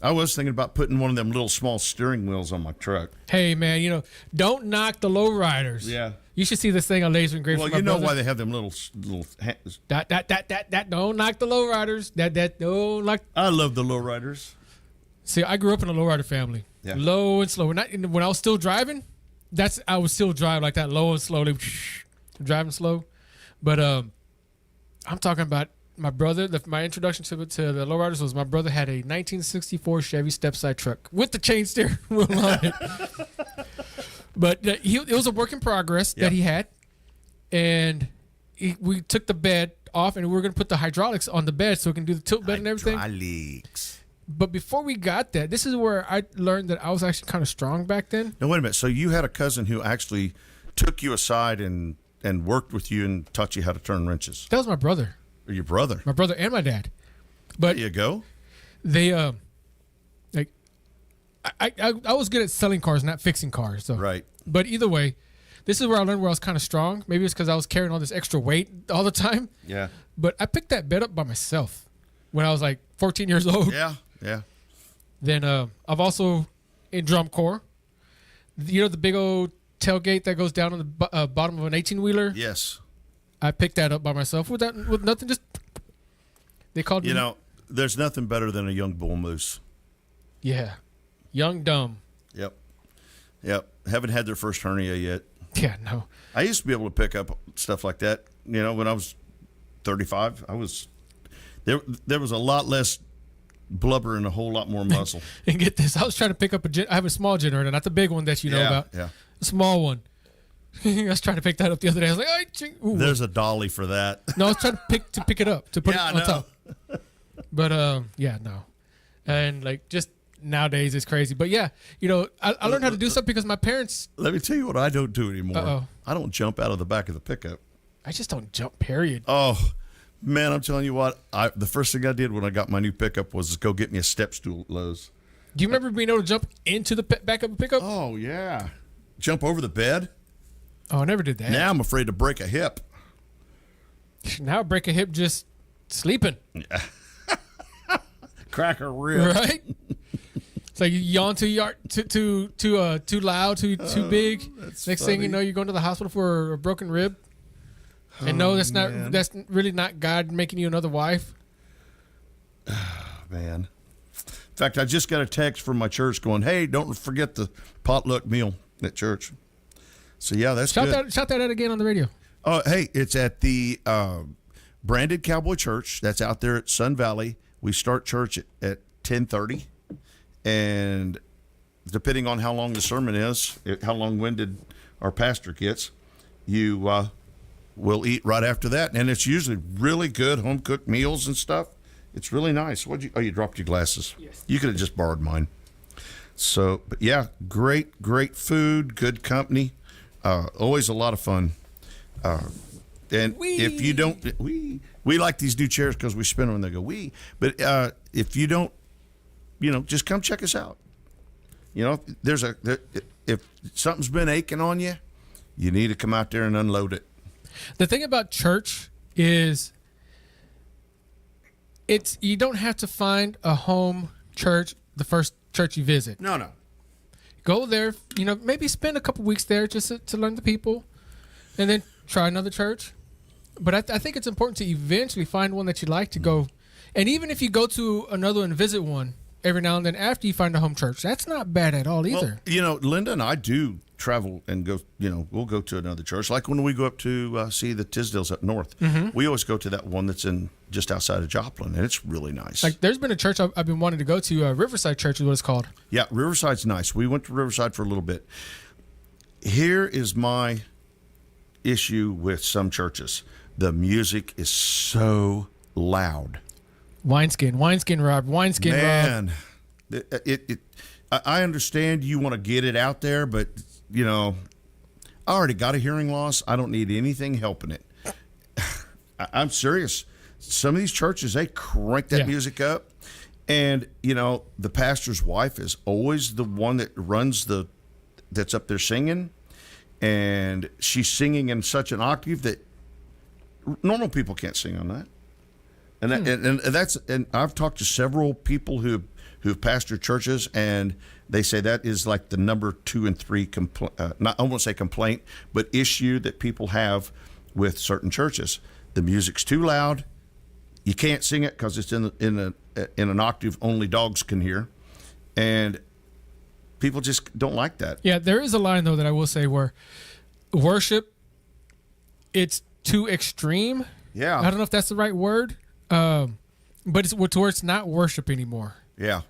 I was thinking about putting one of them little small steering wheels on my truck. Hey, man, don't knock the lowriders. Yeah. You should see this thing on Laser and Grape. Well, why they have them little hands. That don't knock the lowriders. That don't knock. I love the lowriders. See, I grew up in a lowrider family. Yeah. Low and slow. When I was still driving, I was still driving like that, low and slowly, driving slow. But I'm talking about my brother. My introduction to the lowriders was my brother had a 1964 Chevy stepside truck with the chain steering wheel on it. But it was a work in progress that he had, and we took the bed off, and we were going to put the hydraulics on the bed so we can do the tilt bed and everything. Hydraulics. But before we got that, this is where I learned that I was actually kind of strong back then. Now, wait a minute. So you had a cousin who actually took you aside and worked with you and taught you how to turn wrenches. That was my brother. Or your brother. My brother and my dad. But There you go. they like I was good at selling cars, not fixing cars. So Right. But either way, this is where I learned where I was kind of strong. Maybe it's because I was carrying all this extra weight all the time. Yeah. But I picked that bed up by myself when I was like 14 years old. Yeah. Yeah. Then I've also in drum corps. You know the big old tailgate that goes down on the bottom of an 18-wheeler? Yes. I picked that up by myself with nothing. Just they called me. You know, there's nothing better than a young bull moose. Yeah, young dumb. Yep. Yep. Haven't had their first hernia yet. Yeah, no. I used to be able to pick up stuff like that. You know, when I was 35, there was a lot less blubber and a whole lot more muscle. And get this, I was trying to pick up I have a small generator, not the big one that you know about. Yeah. A small one. I was trying to pick that up the other day. I was like, ooh. There's a dolly for that. No, I was trying to pick it up to put Yeah, it I on top. But yeah, no. And like just nowadays it's crazy. But yeah, you know, I learned how to do stuff because my parents. Let me tell you what I don't do anymore. Uh-oh. I don't jump out of the back of the pickup. I just don't jump. Period. Oh, man, I'm telling you what. The first thing I did when I got my new pickup was go get me a step stool at Lowe's. Do you remember being able to jump into the back of a pickup? Oh, yeah. Jump over the bed? Oh, I never did that. Now I'm afraid to break a hip. Now I break a hip just sleeping. Crack a rib. Right? It's like you yawn too loud, too big. Next thing funny. you know, you're going to the hospital for a broken rib. And no, man. that's really not God making you another wife. Man. In fact, I just got a text from my church going, hey, don't forget the potluck meal at church. So, yeah, that's good. Shout that out again on the radio. Oh, hey, it's at the Branded Cowboy Church. That's out there at Sun Valley. We start church at 10:30, and depending on how long the sermon is, how long-winded our pastor gets, you will eat right after that. And it's usually really good home-cooked meals and stuff. It's really nice. You dropped your glasses. Yes. You could have just borrowed mine. So, but yeah, great food, good company. Always a lot of fun. And if you don't, we like these new chairs because we spin them and they go wee. But if you don't, just come check us out. You know, if something's been aching on you, you need to come out there and unload it. The thing about church is you don't have to find a home church the first church you visit. No. Go there, maybe spend a couple weeks there just to learn the people, and then try another church. But I think it's important to eventually find one that you like to go. And even if you go to another and visit one every now and then after you find a home church, that's not bad at all either. Well, Linda and I do travel and go, we'll go to another church. Like when we go up to see the Tisdales up north, we always go to that one that's in just outside of Joplin, and it's really nice. Like there's been a church I've been wanting to go to, Riverside Church is what it's called. Yeah, Riverside's nice. We went to Riverside for a little bit. Here is my issue with some churches. The music is so loud. Wineskin, Rob, Rob. Man, I understand you want to get it out there, but, I already got a hearing loss. I don't need anything helping it. I'm serious. Some of these churches, they crank that music up. And, the pastor's wife is always the one that that's up there singing. And she's singing in such an octave that normal people can't sing on that. And I've talked to several people who've pastored churches, and they say that is like the number 2 and 3 I won't say complaint, but issue that people have with certain churches. The music's too loud. You can't sing it because it's in an octave only dogs can hear, and people just don't like that. Yeah, there is a line though that I will say where worship, it's too extreme. Yeah. I don't know if that's the right word. but it's to where it's not worship anymore, Yeah.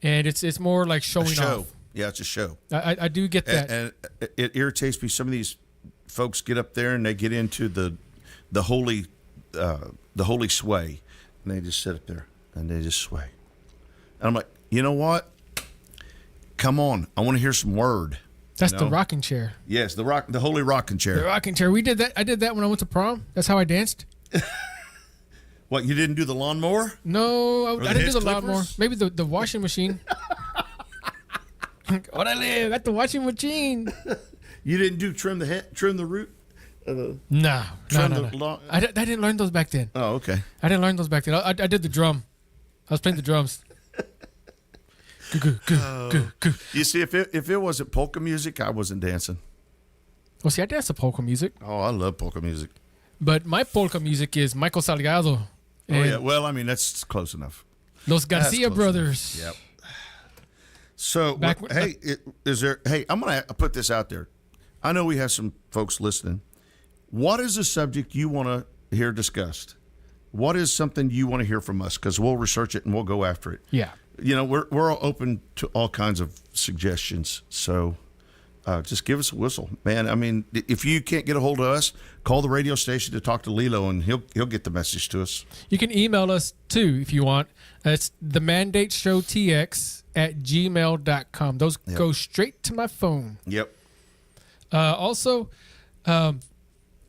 and it's more like A showing show. off. Yeah, it's a show. I do get that. And it irritates me. Some of these folks get up there and they get into the holy sway, and they just sit up there and they just sway. And I'm like, you know what? Come on, I want to hear some word. That's you the know? rocking chair. Yes, the holy rocking chair. The rocking chair. We did that. I did that when I went to prom. That's how I danced. What, you didn't do the lawnmower? No, the I didn't do hitch the lawnmower. clippers? Maybe the washing machine. What I live at the washing machine. You didn't do trim the root? No. Trim the lawn? I didn't learn those back then. Oh, okay. I didn't learn those back then. I did the drum. I was playing the drums. You see, if it wasn't polka music, I wasn't dancing. Well, see, I dance to polka music, Oh, I love polka music. but my polka music is Michael Salgado. Oh and yeah, well, I mean that's close enough. Los That's Garcia close brothers. Yep. So, Back what- when- hey, is there? Hey, I'm gonna put this out there. I know we have some folks listening. What is a subject you want to hear discussed? What is something you want to hear from us? Because we'll research it and we'll go after it. Yeah. You know, we're all open to all kinds of suggestions. So, just give us a whistle, man. I mean, if you can't get a hold of us, call the radio station to talk to Lilo, and he'll get the message to us. You can email us too if you want. It's the Mandate Show TX at gmail.com. Those Yep. go straight to my phone. Yep. Also,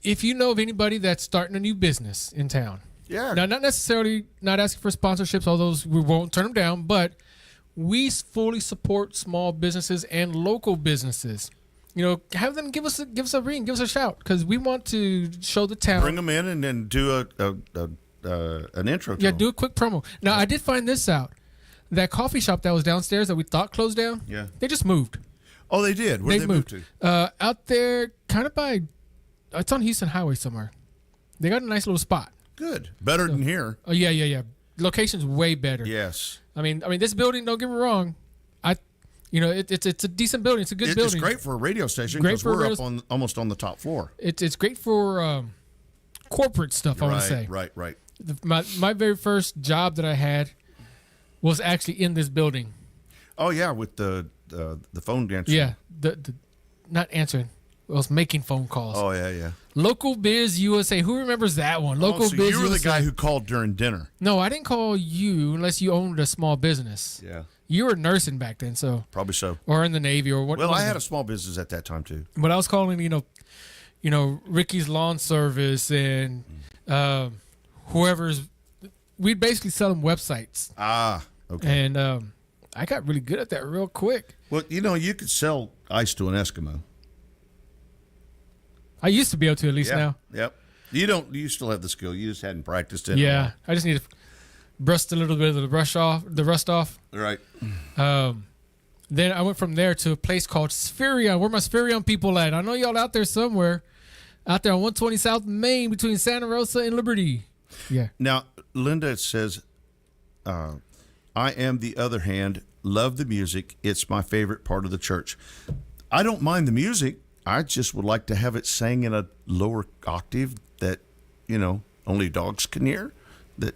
if you know of anybody that's starting a new business in town, Yeah. now not necessarily not asking for sponsorships, although we won't turn them down, but we fully support small businesses and local businesses. You know, have them give us a ring, give us a shout, because we want to show the town. Bring them in and then do an intro. To Yeah, them. do a quick promo. Now, I did find this out. That coffee shop that was downstairs that we thought closed down, Yeah. they just moved. Oh, they did. Where They did they move moved. to? Out there, kind of by, it's on Houston Highway somewhere. They got a nice little spot. Good. Better than here. Oh, yeah. Location's way better. Yes. I mean, this building, don't get me wrong. It's a decent building. It's a good It's building. great for a radio station Great because for a we're radio up on almost on the top floor. It's great for corporate stuff, I want to say. Right. My very first job that I had was actually in this building. Oh yeah, with the phone dancer. Yeah, the not answering. I was making phone calls. Oh yeah. Local Biz USA. Who remembers that one? Local Oh, so Biz you were the USA. guy who called during dinner. No, I didn't call you unless you owned a small business. Yeah. You were nursing back then, so Probably so. or in the Navy or what? Well, what I was had it? a small business at that time too. But I was calling, Ricky's Lawn Service and whoever's. We'd basically sell them websites, Ah, okay. and I got really good at that real quick. Well, you could sell ice to an Eskimo. I used to be able to at least now. Yep. You still have the skill. You just hadn't practiced it. Yeah, I just need to brushed a little bit of the rust off. Right. Then I went from there to a place called Spherion. Where my Spherion people at? I know y'all out there somewhere. Out there on 120 South Main between Santa Rosa and Liberty. Yeah. Now, Linda says, I am the other hand, love the music. It's my favorite part of the church. I don't mind the music. I just would like to have it sang in a lower octave that, only dogs can hear. That,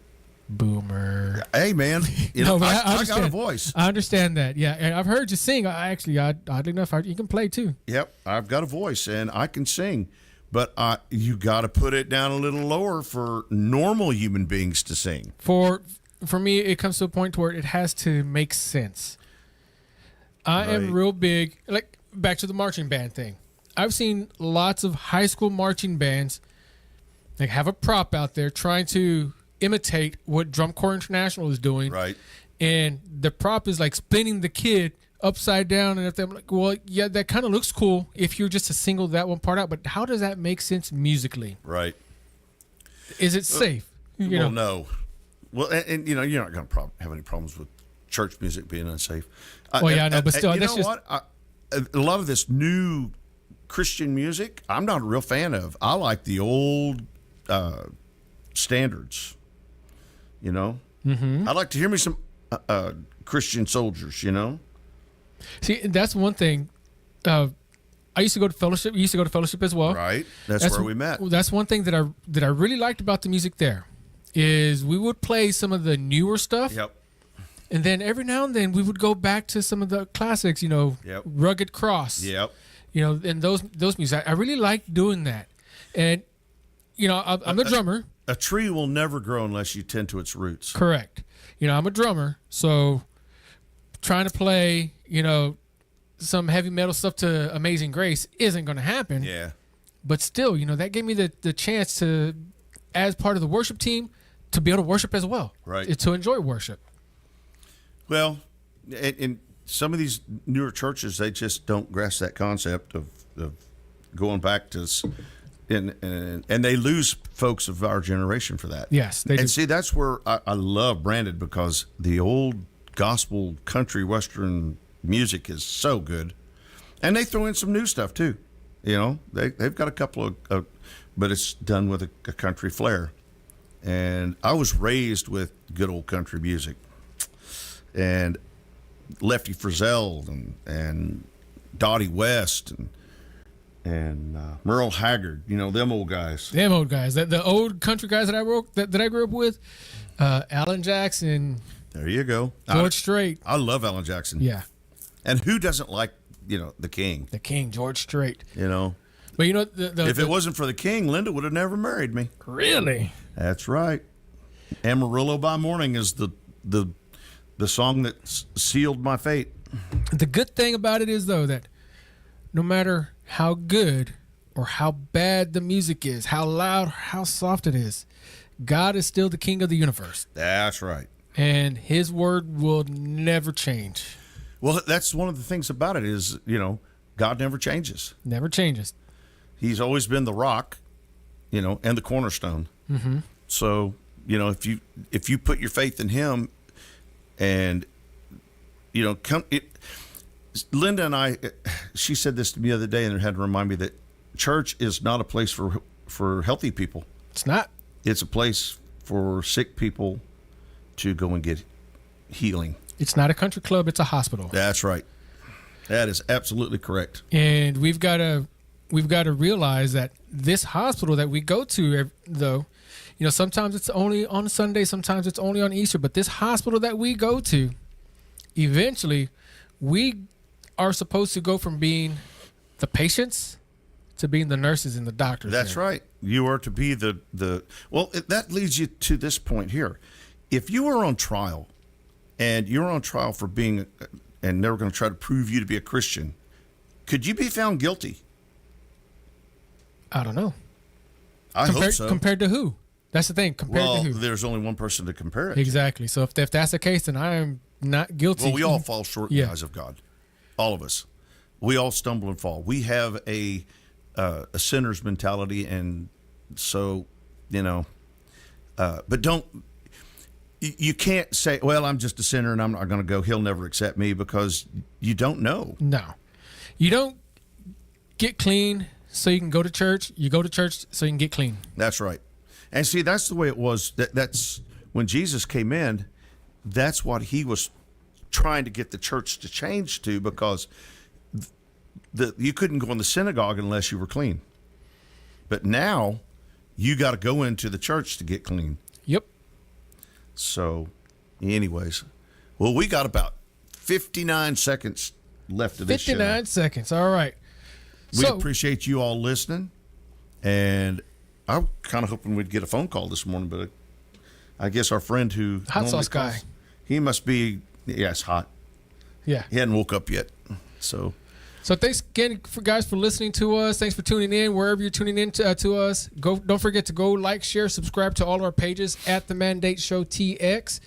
Boomer. hey, man, No, but I got a understand. voice. I understand that. Yeah. And I've heard you sing. Oddly enough, you can play too. Yep, I've got a voice and I can sing. But you got to put it down a little lower for normal human beings to sing. For me, it comes to a point where it has to make sense. I am Right. real big, like back to the marching band thing. I've seen lots of high school marching bands like have a prop out there trying to imitate what Drum Corps International is doing. Right. And the prop is like spinning the kid upside down and everything. I'm like, well, yeah, that kind of looks cool if you're just to single that one part out, but how does that make sense musically? Right. Is it safe? Well, no. Well, and you're not going to have any problems with church music being unsafe. Well, yeah, I know, but still, you that's know just- what? A lot of this new Christian music, I'm not a real fan of. I like the old standards. I'd like to hear me some Christian soldiers. See, that's one thing. I used to go to fellowship. You used to go to fellowship as well. Right. That's where we met. That's one thing that I really liked about the music there. is we would play some of the newer stuff. Yep. And then every now and then we would go back to some of the classics, Yep. Rugged Cross. Yep. And those music. I really like doing that. And, I'm the drummer. A tree will never grow unless you tend to its roots. Correct. I'm a drummer. So trying to play, some heavy metal stuff to Amazing Grace isn't going to happen. Yeah. But still, that gave me the chance to, as part of the worship team, to be able to worship as well. Right. To enjoy worship. Well, in some of these newer churches, they just don't grasp that concept of going back to, and they lose folks of our generation for that. Yes, they do. And see, that's where I love Branded, because the old gospel, country, western music is so good, and they throw in some new stuff too. They've got a couple of, but it's done with a country flair. And I was raised with good old country music, and Lefty Frizzell and Dottie West and Merle Haggard, them old guys. Them old guys, the old country guys that I grew up with, Alan Jackson, There you go. George Strait. I love Alan Jackson. Yeah, And who doesn't like, the King? the King, George Strait. But If it wasn't for the King, Linda would have never married me. really, That's right. Amarillo by Morning is the song that sealed my fate. the good thing about it is though that no matter how good or how bad the music is, how loud, how soft it is, God is still the King of the universe, That's right. and His word will never change. Well, that's one of the things about it is, God never changes. Never changes. He's always been the rock, and the cornerstone. Mm-hmm. So, if you put your faith in Him, and Linda and I, she said this to me the other day, and it had to remind me that church is not a place for healthy people. It's not. It's a place for sick people to go and get healing. It's not a country club. It's a hospital. That's right. That is absolutely correct. And we've got to realize that this hospital that we go to, though, sometimes it's only on Sunday, sometimes it's only on Easter, but this hospital that we go to, eventually, we are supposed to go from being the patients to being the nurses and the doctors. That's there. right. You are to be that leads you to this point here. If you are on trial, and you're on trial for being, and they're going to try to prove you to be a Christian, could you be found guilty? I don't know. I hope so. Compared to who? That's the thing. Compared to who? There's only one person to compare it to. Exactly. So if that's the case, then I am not guilty. Well, we all fall short in the eyes of God. All of us. We all stumble and fall. We have a sinner's mentality, and so, but don't. You can't say, well, I'm just a sinner and I'm not going to go. He'll never accept me, because you don't know. No. You don't get clean so you can go to church. You go to church so you can get clean. That's right. And see, that's the way it was. That's when Jesus came in, that's what He was trying to get the church to change to, because you couldn't go in the synagogue unless you were clean. But now you got to go into the church to get clean. Yep. So, anyways, well, we got about 59 seconds left of this show. 59 seconds. All right. We appreciate you all listening, and I'm kind of hoping we'd get a phone call this morning, but I guess our friend who Hot sauce guy, he must be, it's hot. Yeah. He hadn't woke up yet. So thanks again, guys, for listening to us. Thanks for tuning in wherever you're tuning in to us. Don't forget to go like, share, subscribe to all our pages at The Mandate Show TX.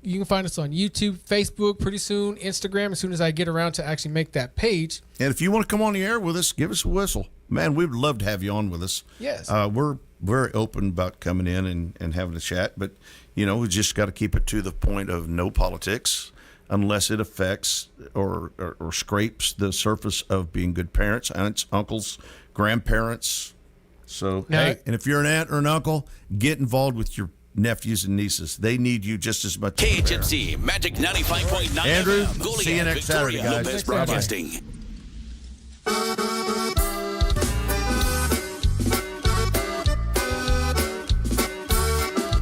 You can find us on YouTube, Facebook, pretty soon, Instagram, as soon as I get around to actually make that page. And if you want to come on the air with us, give us a whistle. Man, we'd love to have you on with us. Yes. We're very open about coming in and having a chat, but, we just got to keep it to the point of no politics, unless it affects or scrapes the surface of being good parents, aunts, uncles, grandparents. So, now, hey, and if you're an aunt or an uncle, get involved with your nephews and nieces. They need you just as much. KHNC Magic 95.9 Andrew, FM. see you next Saturday, guys. Lopez Broadcasting.